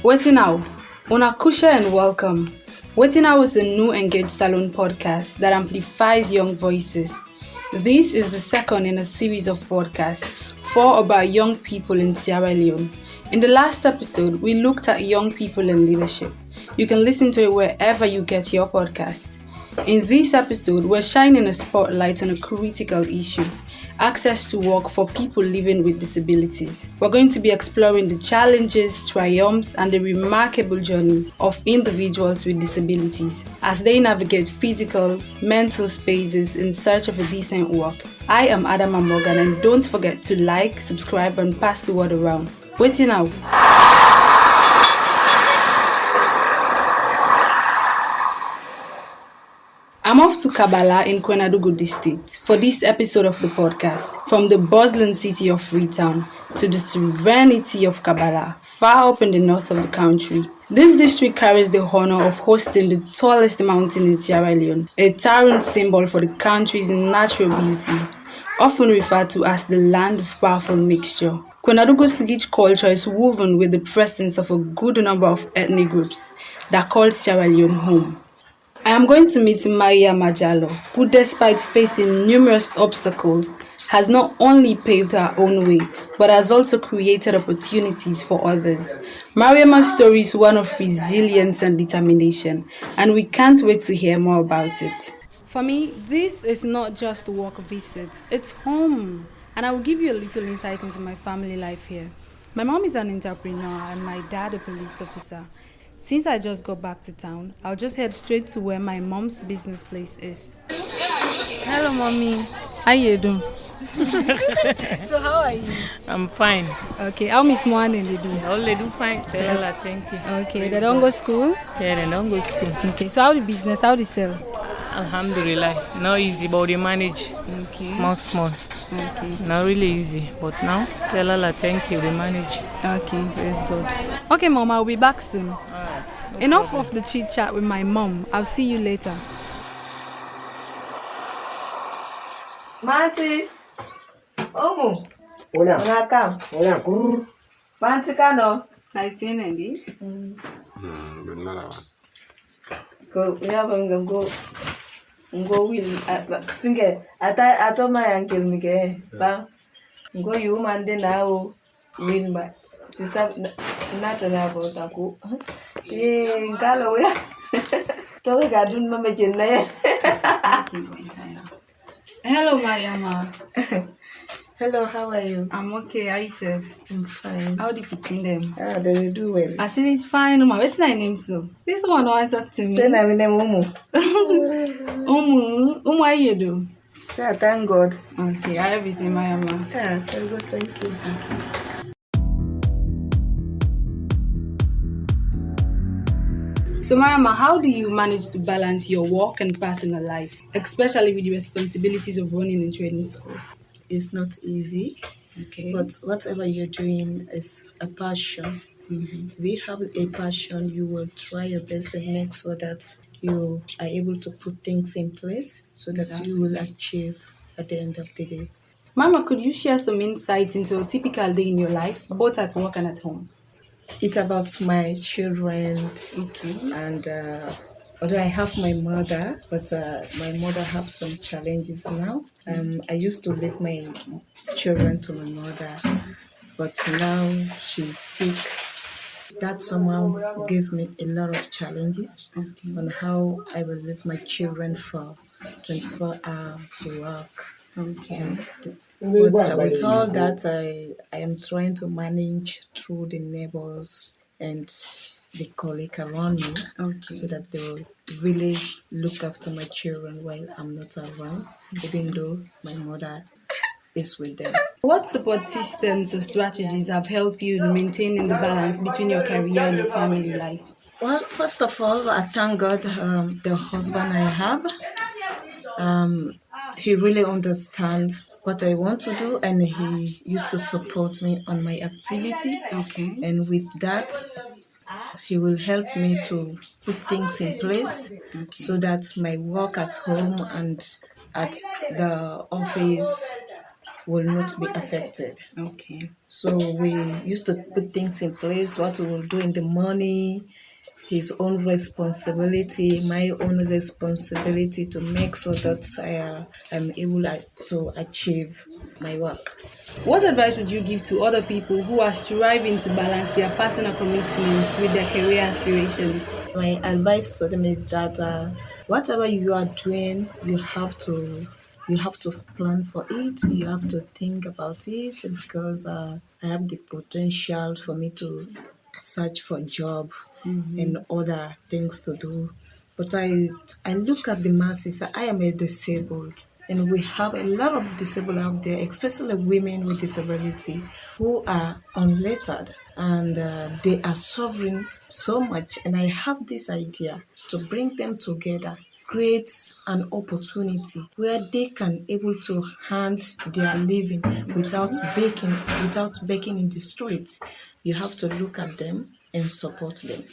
Waiting now, Una Kusha and welcome. Waiting now is a new Engaged Salon podcast that amplifies young voices. This is the second in a series of podcasts, 4 about young people in Sierra Leone. In the last episode, we looked at young people in leadership. You can listen to it wherever you get your podcast. In this episode, we're shining a spotlight on a critical issue: access to work for people living with disabilities. We're going to be exploring the challenges, triumphs, and the remarkable journey of individuals with disabilities as they navigate physical, mental spaces in search of a decent work. I am Adama Morgan, and don't forget to like, subscribe, and pass the word around. Waiting now. I'm off to Kabala in Kwenadugu district for this episode of the podcast. From the bustling city of Freetown to the serenity of Kabala, far up in the north of the country. This district carries the honor of hosting the tallest mountain in Sierra Leone, a towering symbol for the country's natural beauty, often referred to as the land of powerful mixture. Kwenadugu's rich culture is woven with the presence of a good number of ethnic groups that call Sierra Leone home. I am going to meet Maria Majalo, who despite facing numerous obstacles, has not only paved her own way, but has also created opportunities for others. Mariama's story is one of resilience and determination, and we can't wait to hear more about it. For me, this is not just a work visit, it's home. And I will give you a little insight into my family life here. My mom is an entrepreneur and my dad a police officer. Since I just got back to town, I'll just head straight to where my mom's business place is. Hello, mommy. How you doing? So how are you? I'm fine. Okay, how Miss Moan and they do? All they do fine. Tell her thank you. Okay, they don't go school? Yeah, they don't go school. Okay, so how the business, how the sell? Alhamdulillah. Not easy, but they manage. Okay. Small. Okay. Not really easy, but now tell her thank you. They manage. Okay, praise God. Okay, Mom, I'll be back soon. Alright. Enough of the chit chat with my mom. I'll see you later. Manti, Omo, Hola, unakam. hola, kurr. Manti kano. Nineteen, Andy. Go, never go will. Finger, ata my uncle Miguel. Ba, go you man de now. Win my sister. Not an about ako. Ngalo ya. Toke gadun mama jenna. Hello, Mariama. Hello, how are you? I'm okay. How you say? I'm fine. How the pitching them? They do well. I said it's fine. Uma, what's my name so? This one don't talk to me. Say na my name Omo. How you do? Say I thank God. Okay, how everything, Mariama? Yeah, very good, thank you. So, Mariama, how do you manage to balance your work and personal life, especially with the responsibilities of running a training school? It's not easy, Okay. but whatever you're doing is a passion. If you have a passion, you will try your best and make sure that you are able to put things in place so that you will achieve at the end of the day. Mama, could you share some insights into a typical day in your life, both at work and at home? It's about my children, Okay. and although I have my mother, but my mother have some challenges now. I used to leave my children to my mother, but now she's sick. That somehow gave me a lot of challenges on how I will leave my children for 24 hours to work. Okay. But with all that, I am trying to manage through the neighbors and the colleague around me so that they will really look after my children while I'm not around, even though my mother is with them. What support systems or strategies have helped you in maintaining the balance between your career and your family life? Well, first of all, I thank God the husband I have. He really understands what I want to do, and he used to support me on my activity. Okay. And with that, he will help me to put things in place so that my work at home and at the office will not be affected. Okay. So we used to put things in place, what we will do in the morning, his own responsibility, my own responsibility to make sure that I am able to achieve my work. What advice would you give to other people who are striving to balance their personal commitments with their career aspirations? My advice to them is that whatever you are doing, you have to plan for it. You have to think about it because I have the potential for me to search for a job and other things to do. But I look at the masses. I am a disabled, and we have a lot of disabled out there, especially women with disability who are unlettered and they are suffering so much. And I have this idea to bring them together, create an opportunity where they can able to hand their living without begging in the streets. You have to look at them and support them.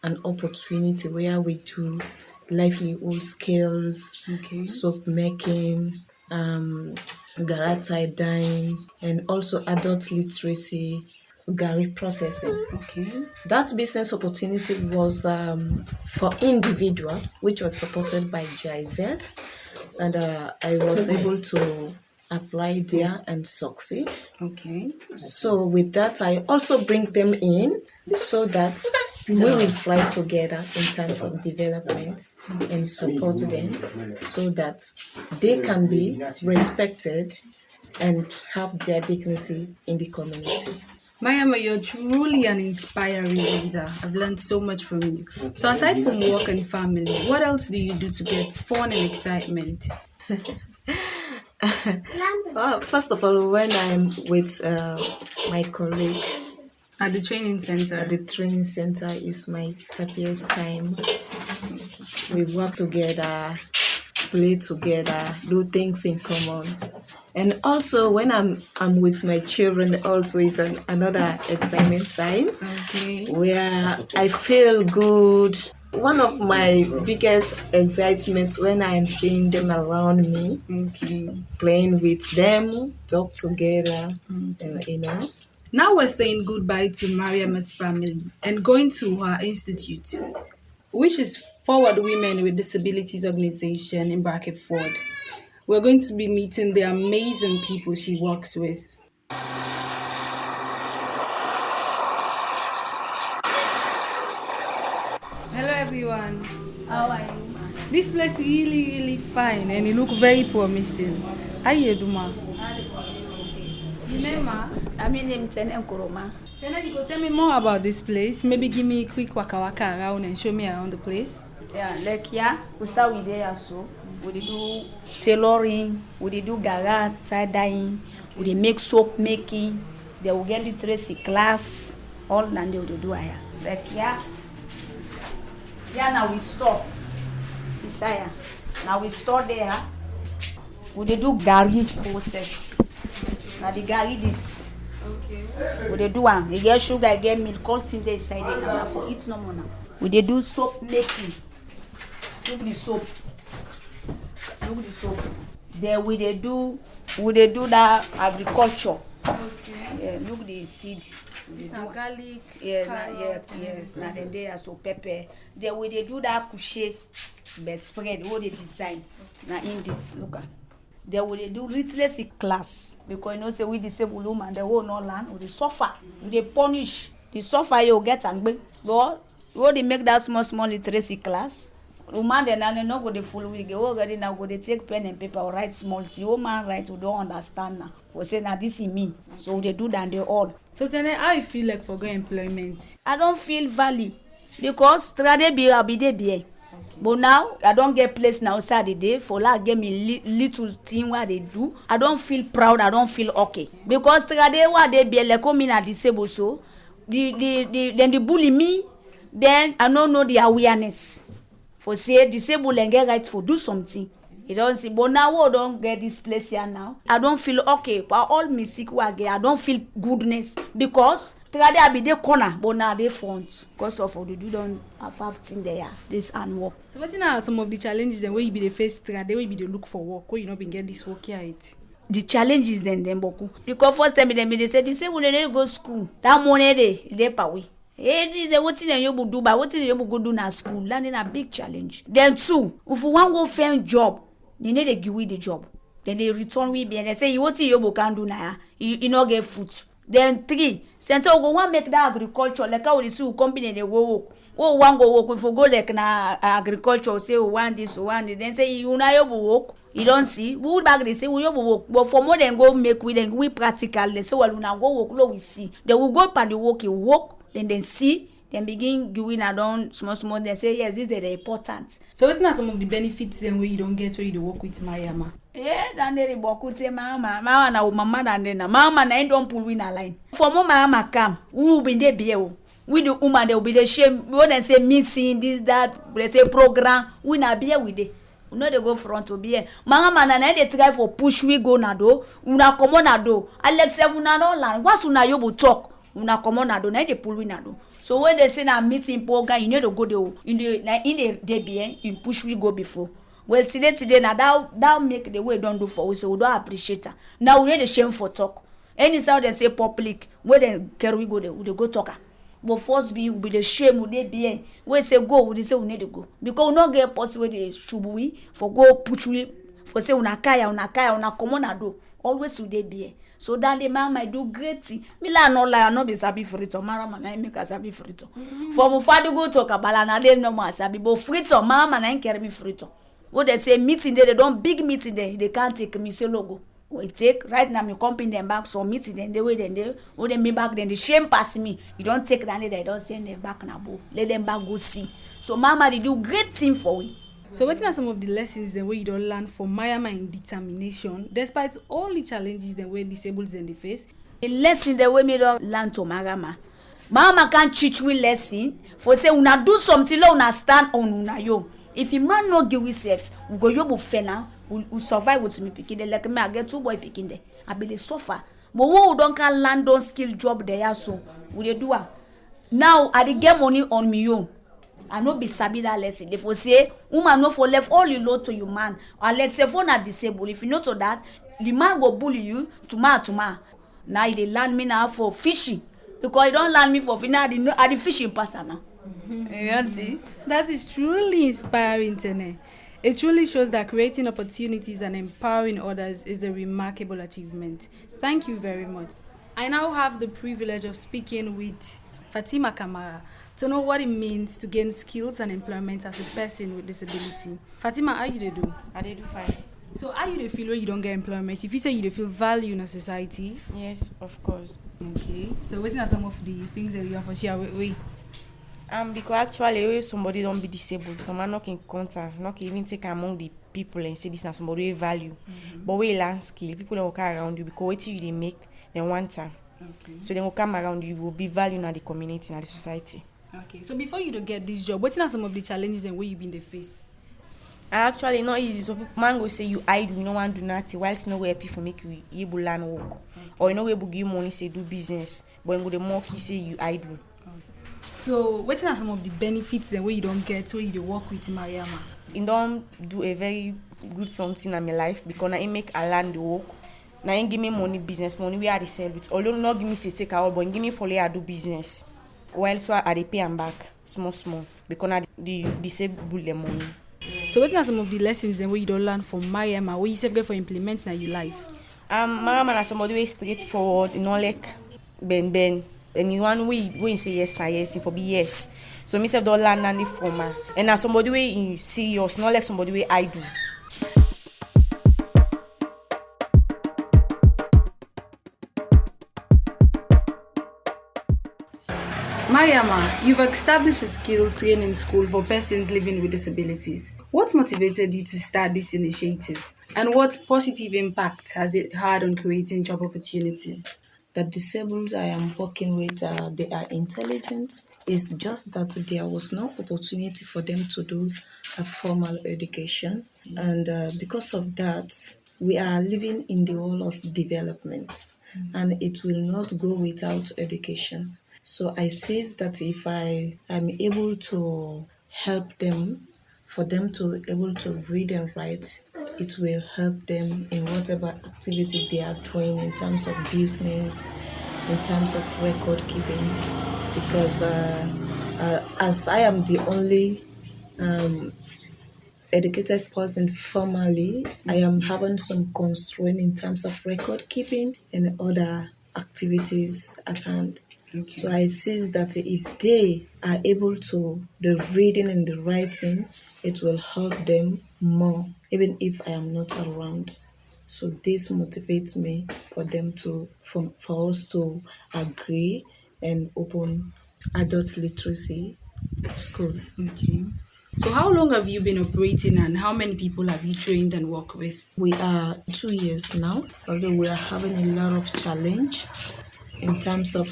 An opportunity where we do livelihood skills, Okay. soap making, garage dyeing, and also adult literacy, gari processing. Okay. That business opportunity was for individual, which was supported by GIZ, and I was able to apply there and succeed. Okay. So with that, I also bring them in so that we will fly together in terms of development and support them so that they can be respected and have their dignity in the community. Mayama, you're truly an inspiring leader. I've learned so much from you. So aside from work and family, what else do you do to get fun and excitement? Well, first of all, when I'm with my colleague At the training center. at the training center is my happiest time. We work together, play together, do things in common. And also when I'm with my children also is another excitement time Okay. where I feel good. One of my biggest excitements when I'm seeing them around me, Okay. playing with them, talk together, and you know. Now we're saying goodbye to Mariama's family and going to her institute, which is Forward Women with Disabilities Organization in bracket Ford. We're going to be meeting the amazing people she works with. Hello everyone. How are you? This place is really fine and it looks very promising. How you do, ma? You name ma? My name is Tene Nkuruma. Tena, you go tell me more about this place. Maybe give me a quick waka around and show me around the place. Yeah, like here, we start with there so. We do tailoring, we do garage, tie dyeing, we make soap making. They will get literacy class, all and they will do here. Like here, now we store. Isaiah. Now we store there. We do gari process. Now the gari this. Okay. We do one. You get sugar, you get milk, all things inside there now for it no more now. We do soap making. Look the soap. Look the soap. Then we do that agriculture. Okay. Yeah, look the seed. Some garlic. Yeah, carrot, yes. Now then there so pepper. Then we do that couche, best spread, all the design. Now in this, look at. Then we do literacy class because you know say we disabled woman they will not learn or they suffer. They punish the suffer you get angry. But what they make that small literacy class. Woman then they not go the full week. They already now go they take pen and paper or write small thing. Woman write we don't understand now. We say now this is mean. So they do that they all. So Tene, how you feel like for good employment? I don't feel value because trade be I be there be. But now I don't get place now outside the day for like get me little thing what they do. I don't feel proud. I don't feel okay because trade what they be like come in a disabled so then they bully me. Then I don't know the awareness for say disabled and get right for do something. You don't see, but now I don't get this place here now. I don't feel okay. For all mistake I get, I don't feel goodness because trade I be the corner, but now they front because of the do don't have thing there. This and work. So what are some of the challenges and where you be the face trade, where you be the look for work, where you not been get this work here it? the challenges then boku because first time dem dey say we dey go school that money dey pawe. This is wetin dem you do but wetin dem you go do na school learning a big challenge. Then two, if you wan go find job you need to give we the job then they return we be and they say wetin you can do na you no get food. Then three, since we go wan make that agriculture like how we see we company dey go work. Oh, we wan go work if we go like na agriculture say we want this then say you na you work. You don't see we back they say we you work but for more than go make we practical they say well una go work lo we see then we go pan the work then see then begin giving a don small they say yes this is the important. So wetin are some of the benefits wey you don't get when you dey work with Mariama? Dan dey boku te mama na mama na mama na don pull we na line for more mama come we be dey be o we the woman they will be the shame when they say meeting this that they say program we na be with dey we no dey go front to be here mama na dey try for push we go na do una comot na do alex sef una no land once una yobo talk una comot na do na dey pull we na do. So when they say na meeting program you need to go there in the dey be you push we go before. Well today now that make the way don't do for we so we don't appreciate her. Now we need the shame for talk. Any sound they say public where they carry we go there we dey go talk. But first be the shame we dey be we say go we say we need to go because we no get possible they should we for go push we for say una kaya una comot na do always we dey be. So that the mama do great thing. Me la no lie, I no be sabi frito. Mama na make us sabi frito. For my father go talk about na dey no more sabi, but frito mama na carry me frito. What they say meeting there, they don't big meeting there. They can't take me say logo. We take right now me company them back so meeting then they way then they hold them me back then the shame pass me. You don't take that they don't send them back na bo. Let them back go see. So mama they do great thing for we. So what are some of the lessons the way you don't learn from Mariama in determination despite all the challenges the way disabled in the face? The lesson the way me don't learn to Mariama. Mama can't teach we lesson for say una do something lo una stand on una yo. If a man no give himself, we go yobo fena, we survive with me picking like me I get 2 boy picking there. I be the suffer. But we don't can land on skill job there so we dey do am. Now I dey get money on me own. I no be sabi that lesson. They for say woman no for left all you load to your man. Or like say for na disabled. If you know to that, the man go bully you tomorrow. Now he dey land me now for fishing. Because he don't land me for fishing. Now I the fishing person now. You see? That is truly inspiring, Tene. It truly shows that creating opportunities and empowering others is a remarkable achievement. Thank you very much. I now have the privilege of speaking with Fatima Kamara to know what it means to gain skills and employment as a person with disability. Fatima, how you dey do? I dey do fine. So how you dey feel when you don't get employment? If you say you dey feel value in a society? Yes, of course. Okay. So what are some of the things that you have to share with? Because actually, if somebody don't be disabled, someone not in contact, not even take among the people and say this now somebody value. But we learn skill, people don't come around you because what you they make, they want time. Okay. So they will come around you, will be value in the community, in the society. Okay. So before you to get this job, what are some of the challenges and where you been the face? Actually, not easy. So people man go say you idle, you no want to do nothing. While it's no way people make you able learn work, or you know where give you money say do business, but you go the mock you say you idle. So, what are some of the benefits and where you don't get when you work with Mariama? You don't do a very good something in my life because I make a learn the work. Now you give me money, business money, we are the sell it. Although not give me say take out, but give me for I do business. While so I pay them back small because I the disable the money. So, what are some of the lessons and where you don't learn from Mariama, where you save get for implementing in your life? Mariama is somebody way straightforward, you know like Ben. And you want we say yes na yes for be yes. So me say don't learn any from her. And now somebody way serious, not like somebody way I do. Mariama, you've established a skill training school for persons living with disabilities. What motivated you to start this initiative? And what positive impact has it had on creating job opportunities? The disabled I am working with, they are intelligent. It's just that there was no opportunity for them to do a formal education. And because of that, we are living in the world of development. And it will not go without education. So I say that if I am able to help them, for them to able to read and write, it will help them in whatever activity they are doing in terms of business, in terms of record keeping. Because as I am the only educated person formally, I am having some constraint in terms of record keeping and other activities at hand. Okay. So I see that if they are able to the reading and the writing, it will help them more, even if I am not around. So this motivates me for them to for us to agree and open adult literacy school. Okay. So how long have you been operating and how many people have you trained and worked with? We are 2 years now, although we are having a lot of challenge in terms of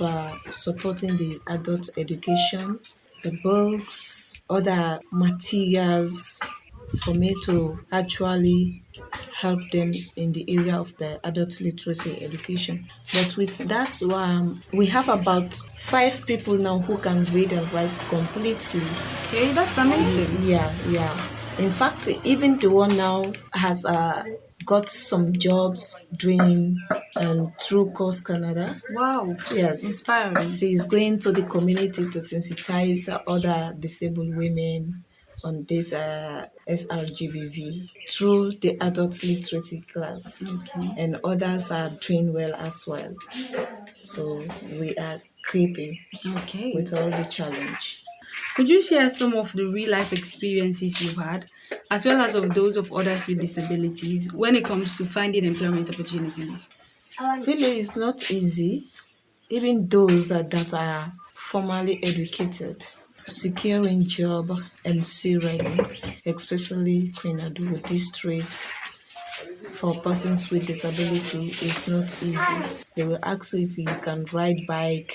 supporting the adult education, the books, other materials for me to actually help them in the area of the adult literacy education. But with that, we have about 5 people now who can read and write completely. Okay, that's amazing. Yeah. In fact, even the one now has got some jobs doing through Coast Canada. Wow. Yes. Inspiring. She is going to the community to sensitize other disabled women on this SRGBV through the adult literacy class. Okay. And others are doing well as well. So we are creeping Okay. with all the challenge. Could you share some of the real life experiences you've had, as well as of those of others with disabilities, when it comes to finding employment opportunities? Really, it's not easy. Even those that are formally educated, securing job and CREN, especially Queen Adugo districts for persons with disability, is not easy. They will ask you if you can ride bike,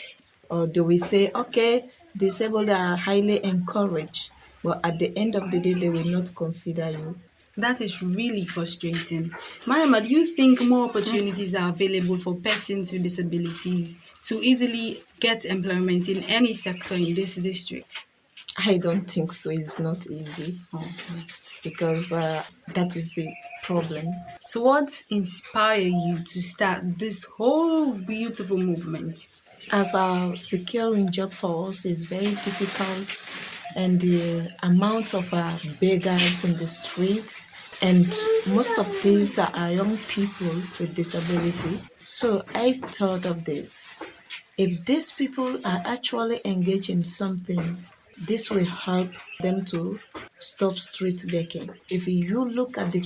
or they will say, okay, disabled are highly encouraged, but at the end of the day, they will not consider you. That is really frustrating. Mayama, do you think more opportunities are available for persons with disabilities to easily get employment in any sector in this district? I don't think so. It's not easy because that is the problem. So what inspired you to start this whole beautiful movement? As a securing job for us is very difficult, and the amount of beggars in the streets, and most of these are young people with disability. So I thought of this. If these people are actually engaged in something, this will help them to stop street begging. If you look at the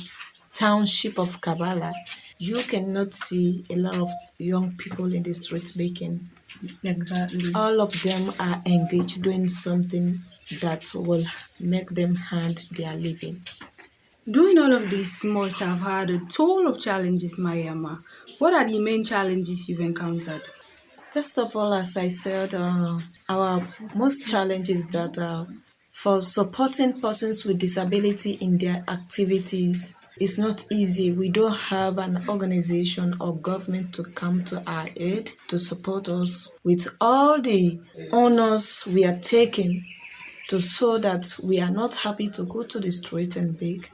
township of Kabbalah, you cannot see a lot of young people in the street begging. Exactly. All of them are engaged doing something that will make them earn their living. Doing all of this must have had a toll of challenges, Mariama. What are the main challenges you've encountered? First of all, as I said, our most challenge is that for supporting persons with disability in their activities, it's not easy. We don't have an organization or government to come to our aid to support us with all the honors we are taking to show that we are not happy to go to the street and beg,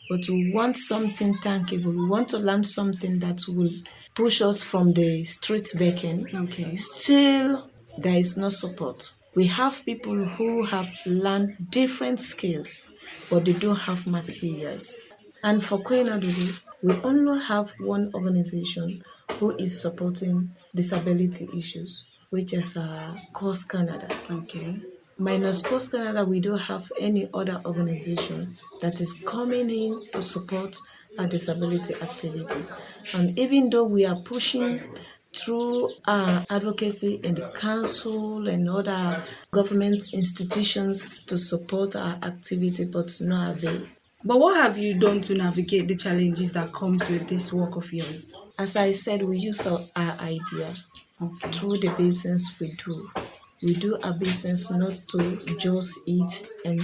but we want something tangible. We want to learn something that will push us from the street begging. Okay. Still, there is no support. We have people who have learned different skills, but they don't have materials. And for Koinadugu, we only have one organization who is supporting disability issues, which is Coast Canada. Okay. Minus Coast Canada, we don't have any other organization that is coming in to support our disability activity. And even though we are pushing through our advocacy in the council and other government institutions to support our activity, but no avail. But what have you done to navigate the challenges that comes with this work of yours? As I said, we use our idea through the business we do. We do our business not to just eat and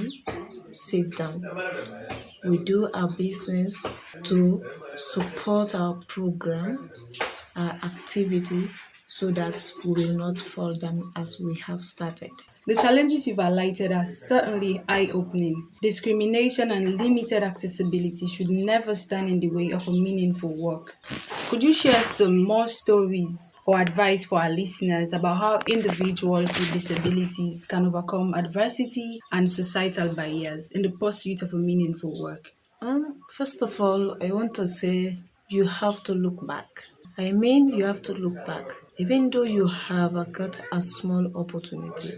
sit down. We do our business to support our program, our activity, so that we will not fall down as we have started. The challenges you've highlighted are certainly eye-opening. Discrimination and limited accessibility should never stand in the way of a meaningful work. Could you share some more stories or advice for our listeners about how individuals with disabilities can overcome adversity and societal barriers in the pursuit of a meaningful work? First of all, I want to say you have to look back. I mean, you have to look back. Even though you have got a small opportunity,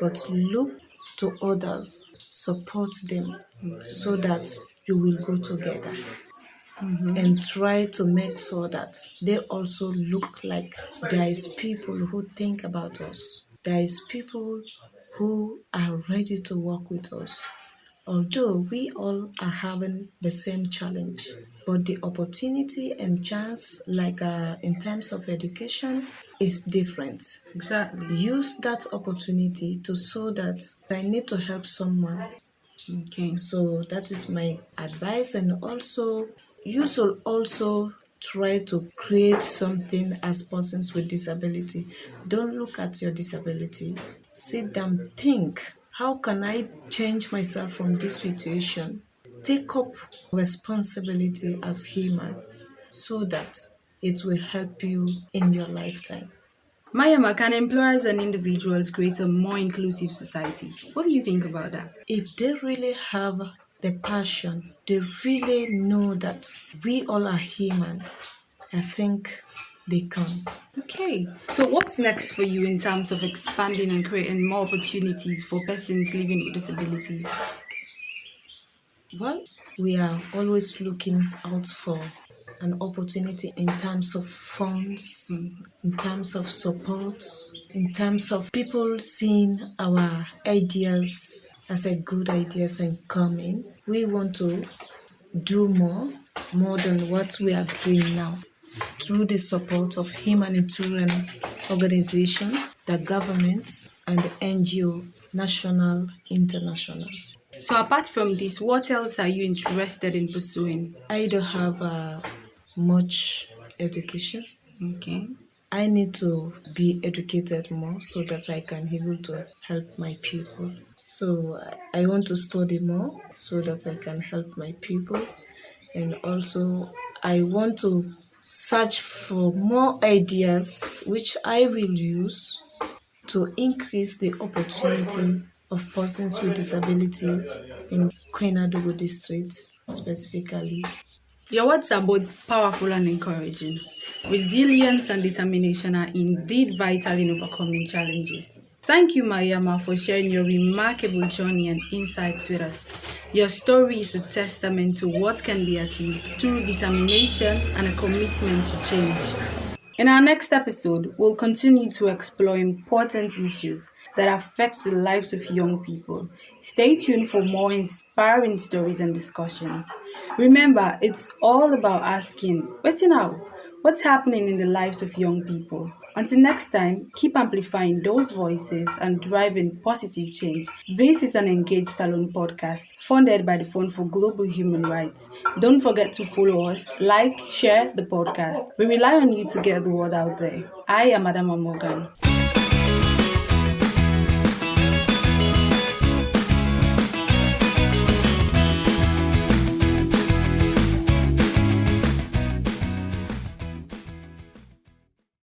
but look to others, support them so that you will go together. And try to make sure that they also look like there is people who think about us. There is people who are ready to work with us. Although we all are having the same challenge, but the opportunity and chance, like in terms of education, is different. Exactly. Use that opportunity to show that I need to help someone. Okay. So that is my advice, and also you should also try to create something as persons with disability. Don't look at your disability. Sit down, think, how can I change myself from this situation? Take up responsibility as human so that it will help you in your lifetime. Mayama, can employers and individuals create a more inclusive society? What do you think about that? If they really have the passion, they really know that we all are human, I think they can. Okay, so what's next for you in terms of expanding and creating more opportunities for persons living with disabilities? Well, we are always looking out for an opportunity in terms of funds, in terms of support, in terms of people seeing our ideas as a good ideas and coming. We want to do more than what we are doing now through the support of humanitarian organizations, the governments, and the NGO, national, international. So apart from this, what else are you interested in pursuing? I don't have much education. Okay. I need to be educated more so that I can able to help my people. So I want to study more so that I can help my people. And also I want to search for more ideas which I will use to increase the opportunity of persons with disability in Kwenadogo district specifically. Your words are both powerful and encouraging. Resilience and determination are indeed vital in overcoming challenges. Thank you, Mayama, for sharing your remarkable journey and insights with us. Your story is a testament to what can be achieved through determination and a commitment to change. In our next episode, we'll continue to explore important issues that affect the lives of young people. Stay tuned for more inspiring stories and discussions. Remember, it's all about asking, what's now? What's happening in the lives of young people? Until next time, keep amplifying those voices and driving positive change. This is an Engaged Salon podcast funded by the Fund for Global Human Rights. Don't forget to follow us, like, share the podcast. We rely on you to get the word out there. I am Adama Morgan.